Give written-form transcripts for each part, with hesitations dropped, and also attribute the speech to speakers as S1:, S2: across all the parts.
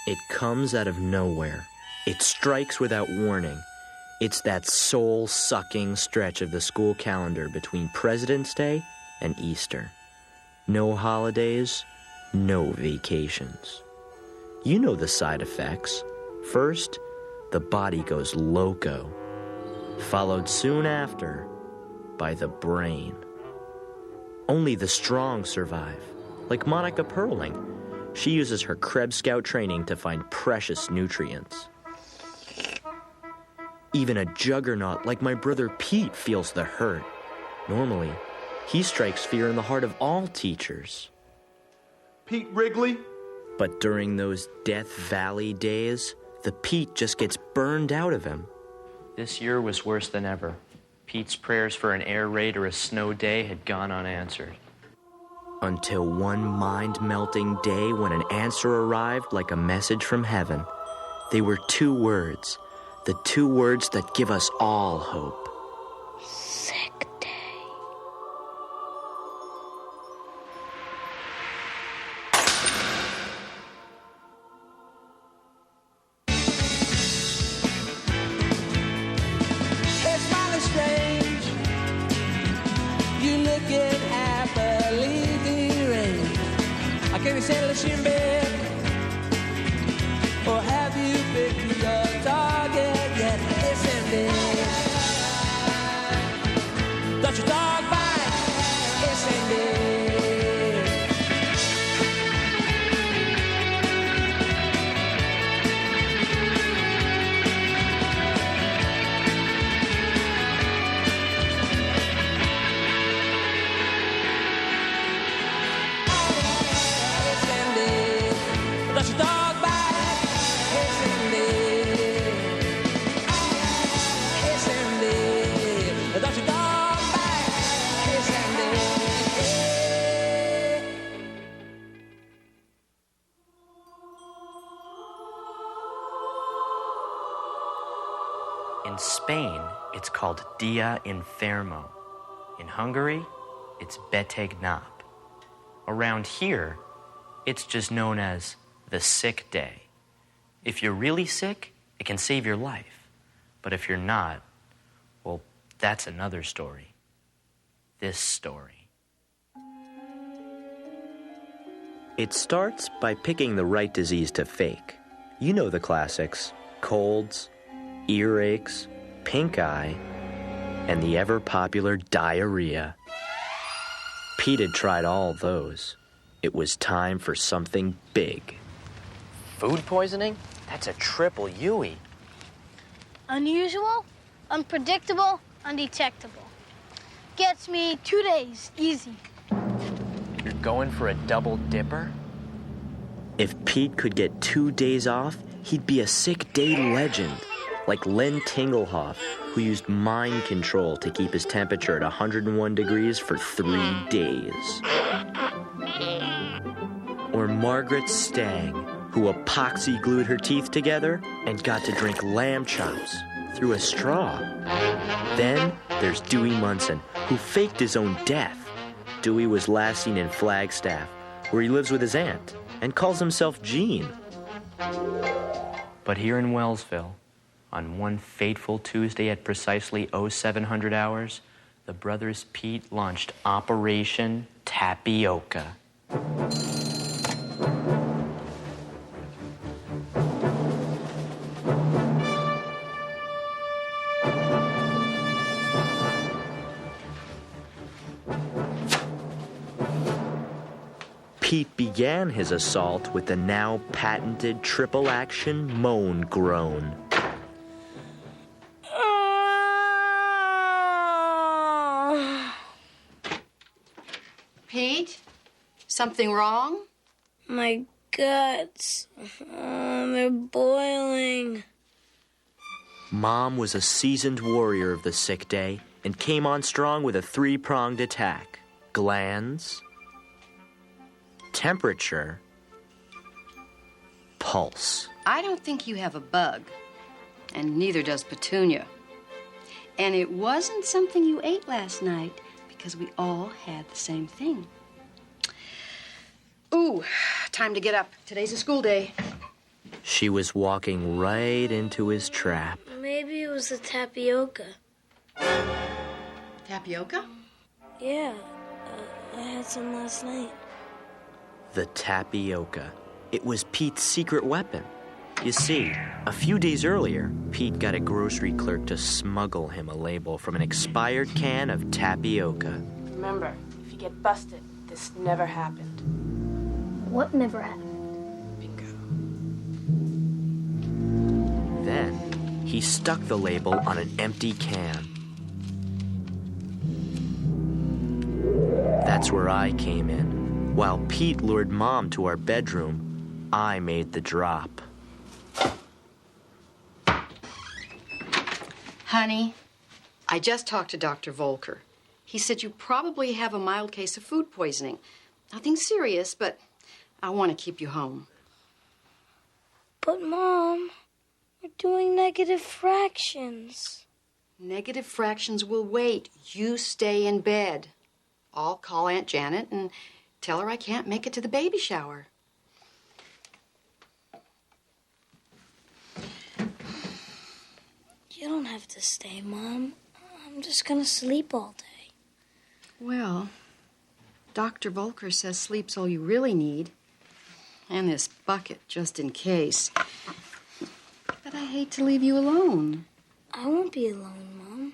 S1: It comes out of nowhere. It strikes without warning. It's that soul-sucking stretch of the school calendar between President's Day and Easter. No holidays, no vacations. You know the side effects. First, the body goes loco, followed soon after by the brain. Only the strong survive, like Monica Perling. She uses her Krebs Scout training to find precious nutrients. Even a juggernaut like my brother Pete feels the hurt. Normally, he strikes fear in the heart of all teachers.
S2: Pete Wrigley?
S1: But during those Death Valley days, the Pete just gets burned out of him.
S3: This year was worse than ever. Pete's prayers for an air raid or a snow day had gone unanswered.
S1: Until one mind-melting day when an answer arrived like a message from heaven. They were 2 words, the 2 words that give us all hope.
S4: Sick day.
S5: It's smiling strange. You looking happily deranged. I can't settle a shin bed. Or have you picked your target yet? Listen, dear. Don't your dog bite? Listen, dear. Listen, dear. Don't your dog bite? Listen, dear. Listen, dear. Don't your dog bite? Listen, dear.
S3: In Spain, it's called Dia Enfermo. In Hungary, it's Beteg Nap. Around here, it's just known as the sick day. If you're really sick, it can save your life. But if you're not, well, that's another story. This story.
S1: It starts by picking the right disease to fake. You know the classics: colds, earaches, pink eye, and the ever-popular diarrhea. Pete had tried all those. It was time for something big.
S3: Food poisoning? That's a triple Yui.
S4: Unusual, unpredictable, undetectable. Gets me 2 days, easy.
S3: You're going for a double dipper?
S1: If Pete could get 2 days off, he'd be a sick day legend, like Len Tinglehoff, who used mind control to keep his temperature at 101 degrees for 3 days. Or Margaret Stang, who epoxy glued her teeth together and got to drink lamb chops through a straw. Then there's Dewey Munson, who faked his own death. Dewey was last seen in Flagstaff, where he lives with his aunt and calls himself Gene.
S3: But here in Wellsville, on one fateful Tuesday at precisely 0700 hours, the brothers Pete launched Operation Tapioca.
S1: Pete began his assault with the now patented triple-action moan groan.
S6: Pete, something wrong?
S4: My guts, they're boiling.
S1: Mom was a seasoned warrior of the sick day and came on strong with a 3-pronged attack. Glands, temperature, pulse.
S6: I don't think you have a bug, and neither does Petunia. And it wasn't something you ate last night, because we all had the same thing. Ooh, time to get up. Today's a school day.
S1: She was walking right into his trap.
S4: Maybe it was the tapioca.
S6: Tapioca?
S4: Yeah, I had some last night.
S1: The tapioca. It was Pete's secret weapon. You see, a few days earlier, Pete got a grocery clerk to smuggle him a label from an expired can of tapioca.
S7: Remember, if you get busted, this never happened.
S4: What never happened?
S7: Bingo.
S1: Then, he stuck the label on an empty can. That's where I came in. While Pete lured Mom to our bedroom, I made the drop.
S6: Honey, I just talked to Dr. Volker. He said you probably have a mild case of food poisoning. Nothing serious, but I want to keep you home.
S4: But, Mom, we're doing negative fractions.
S6: Negative fractions will wait. You stay in bed. I'll call Aunt Janet and tell her I can't make it to the baby shower.
S4: You don't have to stay, Mom. I'm just gonna sleep all day.
S6: Well, Dr. Volker says sleep's all you really need. And this bucket, just in case. But I hate to leave you alone.
S4: I won't be alone, Mom.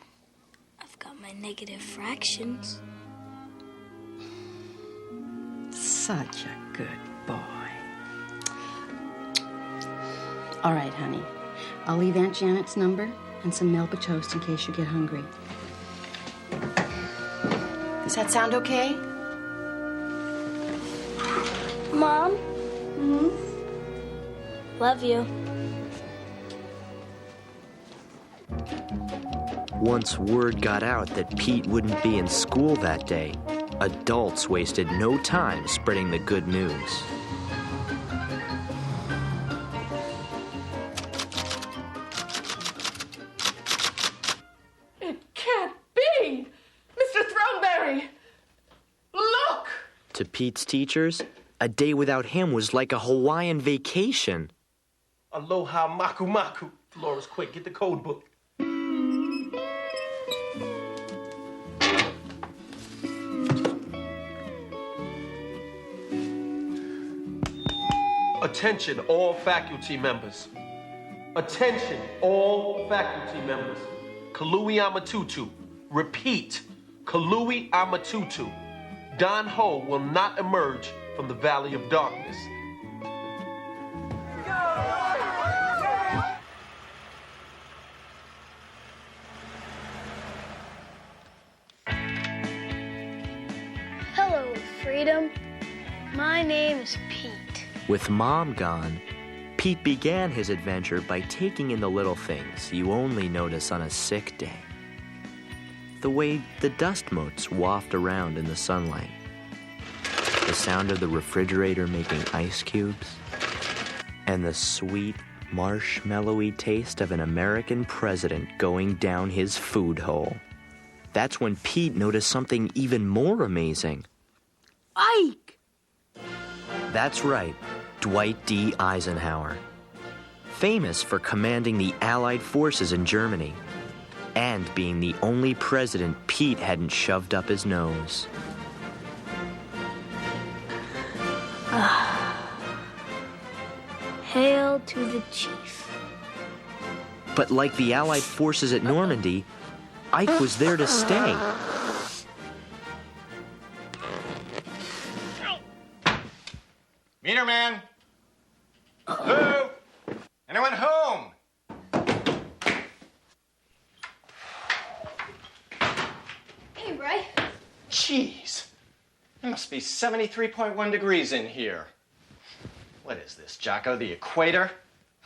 S4: I've got my negative fractions.
S6: Such a good boy. All right, honey. I'll leave Aunt Janet's number and some Melba toast in case you get hungry. Does that sound okay?
S4: Mom? Love you.
S1: Once word got out that Pete wouldn't be in school that day, adults wasted no time spreading the good news.
S7: It can't be! Mr. Throneberry! Look!
S1: To Pete's teachers, a day without him was like a Hawaiian vacation.
S2: Aloha maku maku. Dolores, quick, get the code book. Attention, all faculty members. Attention, all faculty members. Kalui Amatutu. Repeat, Kalui Amatutu. Don Ho will not emerge from the Valley of Darkness.
S4: Hello, Freedom. My name is Pete.
S1: With Mom gone, Pete began his adventure by taking in the little things you only notice on a sick day. The way the dust motes waft around in the sunlight. The sound of the refrigerator making ice cubes. And the sweet, marshmallowy taste of an American president going down his food hole. That's when Pete noticed something even more amazing.
S4: Ike!
S1: That's right, Dwight D. Eisenhower. Famous for commanding the Allied forces in Germany and being the only president Pete hadn't shoved up his nose.
S4: Hail to the chief.
S1: But like the Allied forces at Normandy, Ike was there to stay.
S8: Meter man? Who? Anyone home?
S4: Hey, Ray.
S8: Jeez. It must be 73.1 degrees in here. What is this, Jocko, the equator?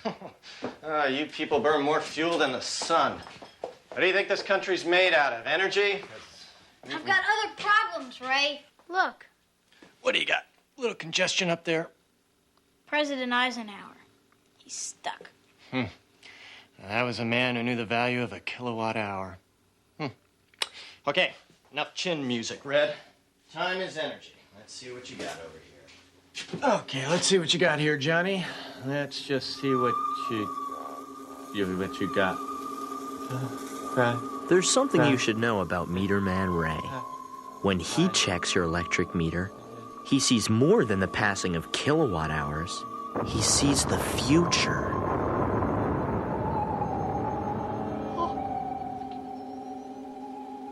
S8: You people burn more fuel than the sun. What do you think this country's made out of? Energy?
S4: I've got other problems, Ray. Look,
S8: What do you got? A little congestion up there?
S4: President Eisenhower. He's stuck.
S8: That was a man who knew the value of a kilowatt hour. Okay, enough chin music, Red. Time is energy. Let's see what you got over here. Okay, let's see what you got here, Johnny. let's just see what you got. Right.
S1: There's something you should know about Meter Man Ray. When he checks your electric meter, he sees more than the passing of kilowatt hours. He sees the future.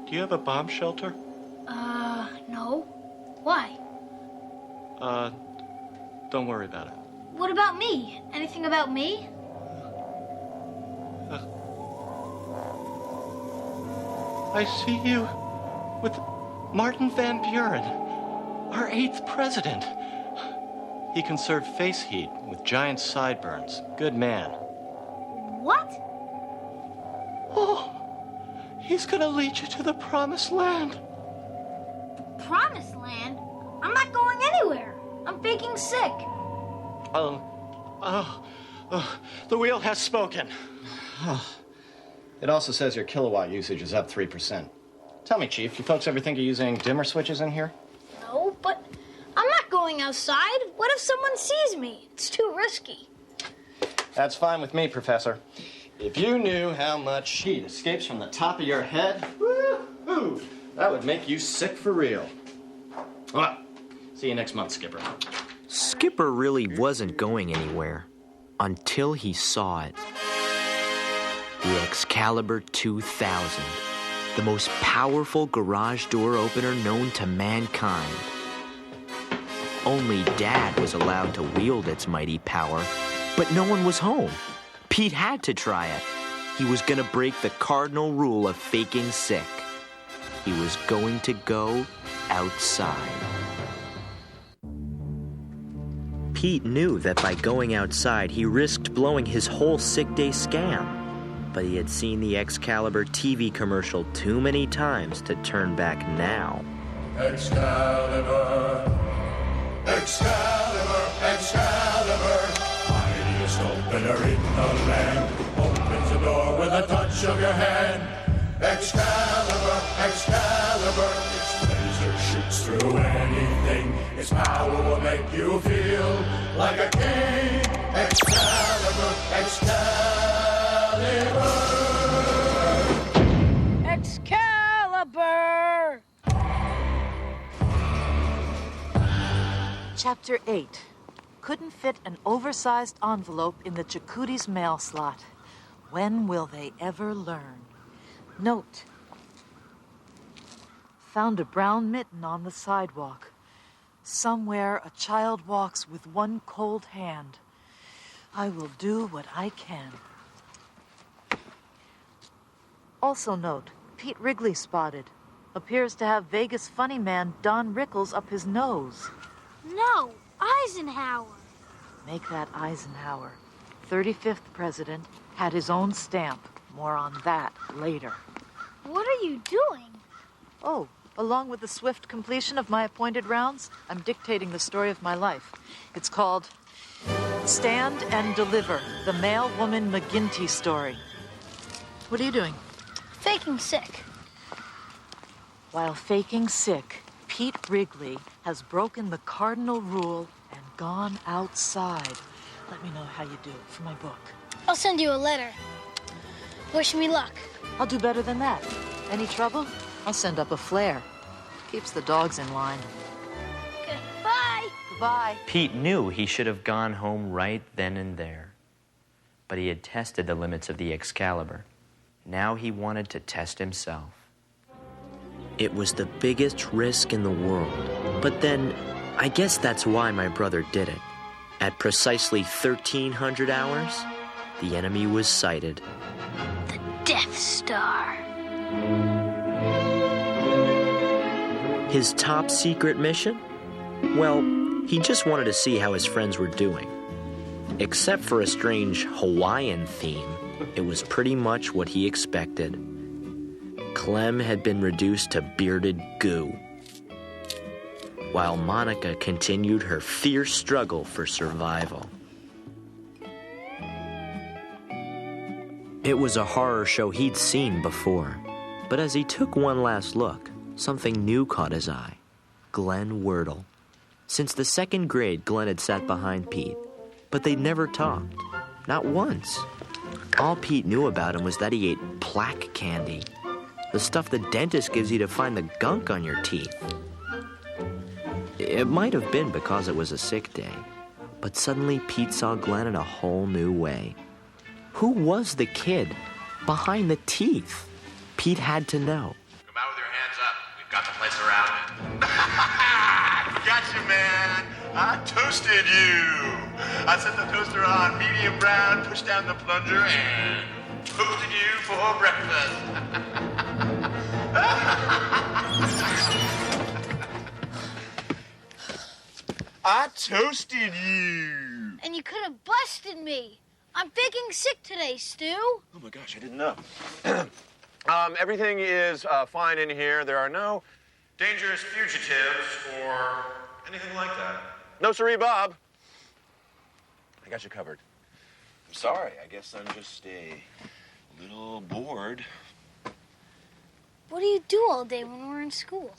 S8: Do you have a bomb shelter?
S4: No. Why?
S8: Don't worry about it.
S4: What about me? Anything about me?
S8: I see you with Martin Van Buren, our 8th president. He conserved face heat with giant sideburns. Good man.
S4: What?
S8: Oh, he's gonna lead you to the promised land.
S4: Promised land? I'm not going anywhere. I'm faking sick.
S8: The wheel has spoken. It also says your kilowatt usage is up 3%. Tell me, Chief, you folks ever think of using dimmer switches in here?
S4: No, but I'm not going outside. What if someone sees me? It's too risky.
S8: That's fine with me, Professor. If you knew how much heat escapes from the top of your head, woo-hoo, that would make you sick for real. Well, see you next month, Skipper.
S1: Skipper really wasn't going anywhere until he saw it. The Excalibur 2000, the most powerful garage door opener known to mankind. Only Dad was allowed to wield its mighty power, but no one was home. Pete had to try it. He was going to break the cardinal rule of faking sick. He was going to go outside. Pete knew that by going outside, he risked blowing his whole sick day scam. But he had seen the Excalibur TV commercial too many times to turn back now.
S9: Excalibur, Excalibur, Excalibur, mightiest opener in the land, opens the door with a touch of your hand. Excalibur, Excalibur, its laser shoots through anything, its power will make you feel like a king. Excalibur, Excalibur.
S7: Excalibur!
S10: Chapter 8. Couldn't fit an oversized envelope in the Chakotay's mail slot. When will they ever learn? Note. Found a brown mitten on the sidewalk. Somewhere a child walks with one cold hand. I will do what I can. Also note, Pete Wrigley spotted. Appears to have Vegas funny man Don Rickles up his nose.
S4: No, Eisenhower.
S10: Make that Eisenhower. 35th president, had his own stamp. More on that later.
S4: What are you doing?
S10: Oh, along with the swift completion of my appointed rounds, I'm dictating the story of my life. It's called Stand and Deliver, the Male-Woman McGinty Story. What are you doing?
S4: Faking sick.
S10: While faking sick, Pete Wrigley has broken the cardinal rule and gone outside. Let me know how you do for my book.
S4: I'll send you a letter. Wish me luck.
S10: I'll do better than that. Any trouble? I'll send up a flare. Keeps the dogs in line.
S4: Okay, bye.
S10: Goodbye.
S3: Pete knew he should have gone home right then and there. But he had tested the limits of the Excalibur. Now he wanted to test himself.
S1: It was the biggest risk in the world. But then, I guess that's why my brother did it. At precisely 1300 hours, the enemy was sighted.
S4: The Death Star.
S1: His top secret mission? Well, he just wanted to see how his friends were doing. Except for a strange Hawaiian theme, it was pretty much what he expected. Clem had been reduced to bearded goo, while Monica continued her fierce struggle for survival. It was a horror show he'd seen before, but as he took one last look, something new caught his eye. Glenn Wordle. Since the second grade, Glenn had sat behind Pete, but they'd never talked. Not once. All Pete knew about him was that he ate plaque candy, the stuff the dentist gives you to find the gunk on your teeth. It might have been because it was a sick day, but suddenly Pete saw Glenn in a whole new way. Who was the kid behind the teeth? Pete had to know.
S11: Come out with your hands up. We've got the place surrounded. Gotcha, man. I toasted you. I set the toaster on medium brown, pushed down the plunger, and toasted you for breakfast. I toasted you.
S4: And you could have busted me. I'm faking sick today, Stu.
S11: Oh my gosh, I didn't know. Everything is fine in here. There are no dangerous fugitives or anything like that. No, sirree, Bob. I got you covered. I'm sorry. I guess I'm just a little bored.
S4: What do you do all day when we're in school?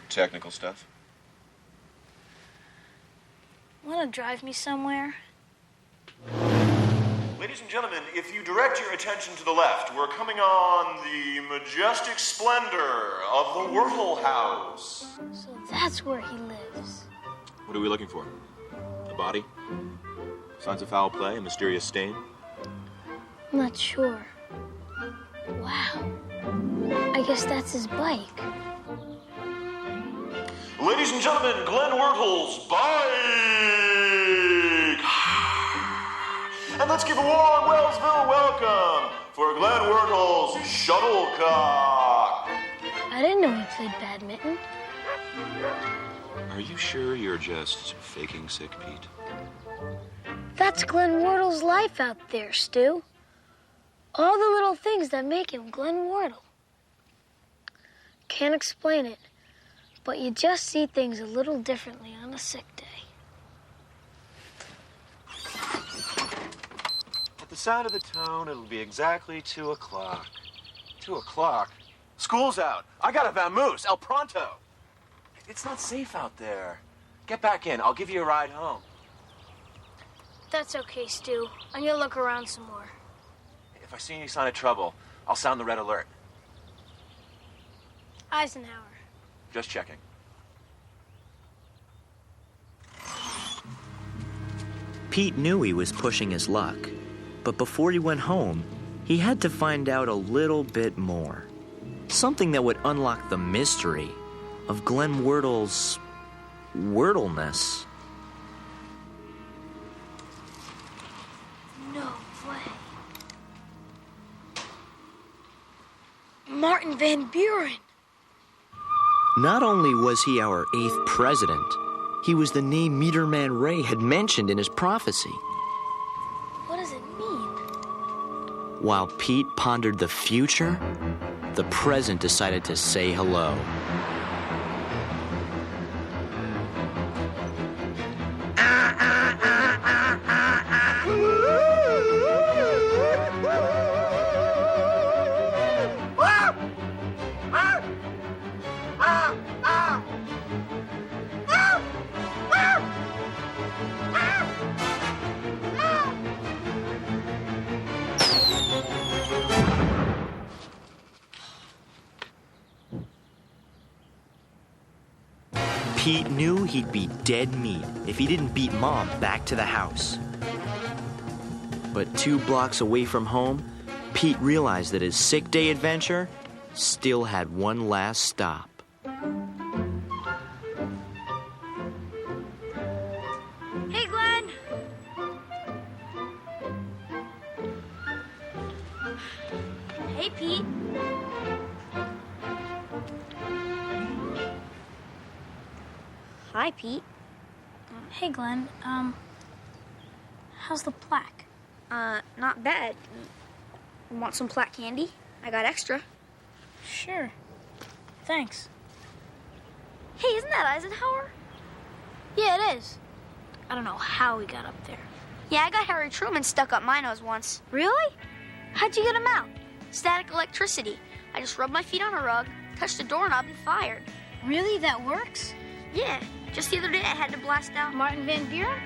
S11: Technical stuff.
S4: Want to drive me somewhere?
S11: Ladies and gentlemen, if you direct your attention to the left, we're coming on the majestic splendor of the Wurtle House.
S4: So that's where he lives.
S11: What are we looking for? A body? Signs of foul play? A mysterious stain?
S4: I'm not sure. Wow. I guess that's his bike.
S11: Ladies and gentlemen, Glenn Wurtle's bike! And let's give a warm Wellsville welcome for Glenn Wurtle's shuttlecock.
S4: I didn't know he played badminton.
S11: Are you sure you're just faking sick, Pete?
S4: That's Glenn Wardle's life out there, Stu. All the little things that make him Glenn Wardle. Can't explain it, but you just see things a little differently on a sick day.
S11: At the sound of the tone, it'll be exactly 2 o'clock. 2 o'clock? School's out. I got a vamoose. El pronto. It's not safe out there. Get back in. I'll give you a ride home.
S4: That's okay, Stu. I'm gonna look around some more.
S11: If I see any sign of trouble, I'll sound the red alert.
S4: Eisenhower.
S11: Just checking.
S1: Pete knew he was pushing his luck, but before he went home, he had to find out a little bit more. Something that would unlock the mystery of Glenn Wurtle's Wurtleness.
S4: No way. Martin Van Buren.
S1: Not only was he our 8th president, he was the name Meterman Ray had mentioned in his prophecy.
S4: What does it mean?
S1: While Pete pondered the future, the present decided to say hello. Pete knew he'd be dead meat if he didn't beat Mom back to the house. But 2 blocks away from home, Pete realized that his sick day adventure still had one last stop.
S4: Hey, Glenn. Hey, Pete.
S12: Hi, Pete.
S4: Hey, Glenn. How's the plaque?
S12: Not bad. Want some plaque candy? I got extra.
S4: Sure. Thanks.
S12: Hey, isn't that Eisenhower?
S4: Yeah, it is. I don't know how we got up there.
S12: Yeah, I got Harry Truman stuck up my nose once.
S4: Really? How'd you get him out?
S12: Static electricity. I just rubbed my feet on a rug, Touch the door and I'll be fired.
S4: Really? That works?
S12: Yeah, just the other day I had to blast out
S4: Martin Van Buren?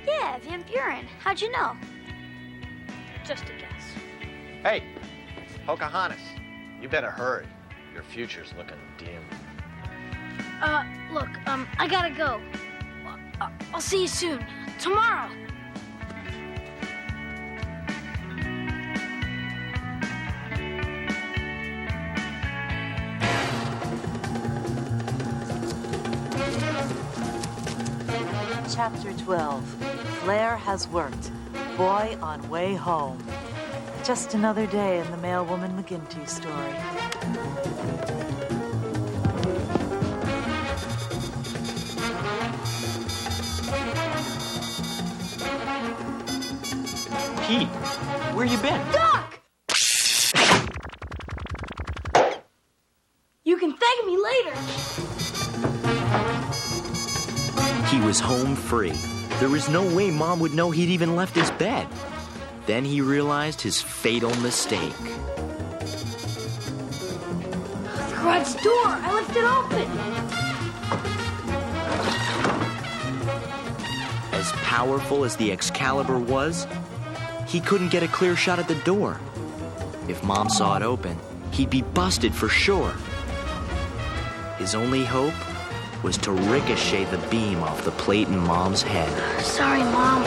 S12: Yeah, Van Buren. How'd you know? Just a guess.
S8: Hey, Pocahontas, you better hurry. Your future's looking dim.
S4: Look, I gotta go. I'll see you soon. Tomorrow.
S10: Chapter 12. Flair has worked. Boy on way home. Just another day in the Mailwoman McGinty story.
S3: Pete, where you been?
S4: Doc! You can thank me later.
S1: He was home free. There was no way Mom would know he'd even left his bed. Then he realized his fatal mistake.
S4: The garage door, I left it open.
S1: As powerful as the Excalibur was, he couldn't get a clear shot at the door. If Mom saw it open, he'd be busted for sure. His only hope was to ricochet the beam off the plate in Mom's head.
S4: Sorry, Mom.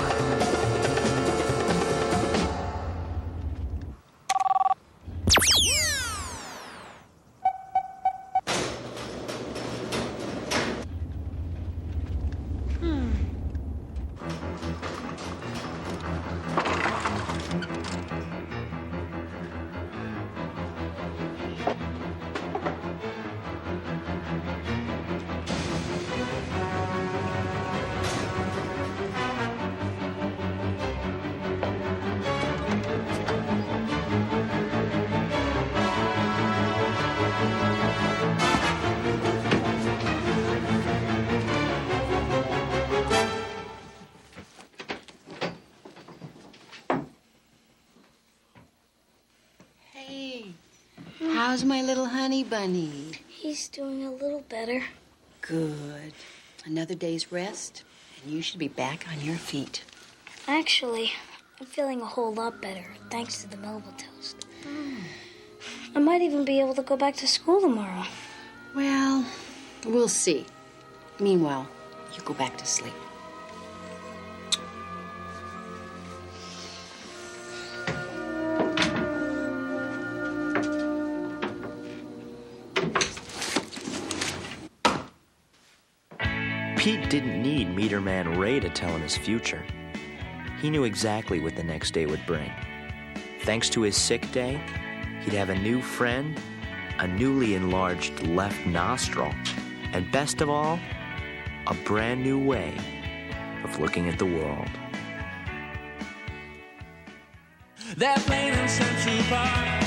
S6: How's my little honey bunny?
S4: He's doing a little better.
S6: Good. Another day's rest, and you should be back on your feet.
S4: Actually, I'm feeling a whole lot better, thanks to the Melba toast. I might even be able to go back to school tomorrow.
S6: Well, we'll see. Meanwhile, you go back to sleep.
S1: Pete didn't need Meter Man Ray to tell him his future. He knew exactly what the next day would bring. Thanks to his sick day, he'd have a new friend, a newly enlarged left nostril, and best of all, a brand new way of looking at the world.
S5: They're playing in Central Park.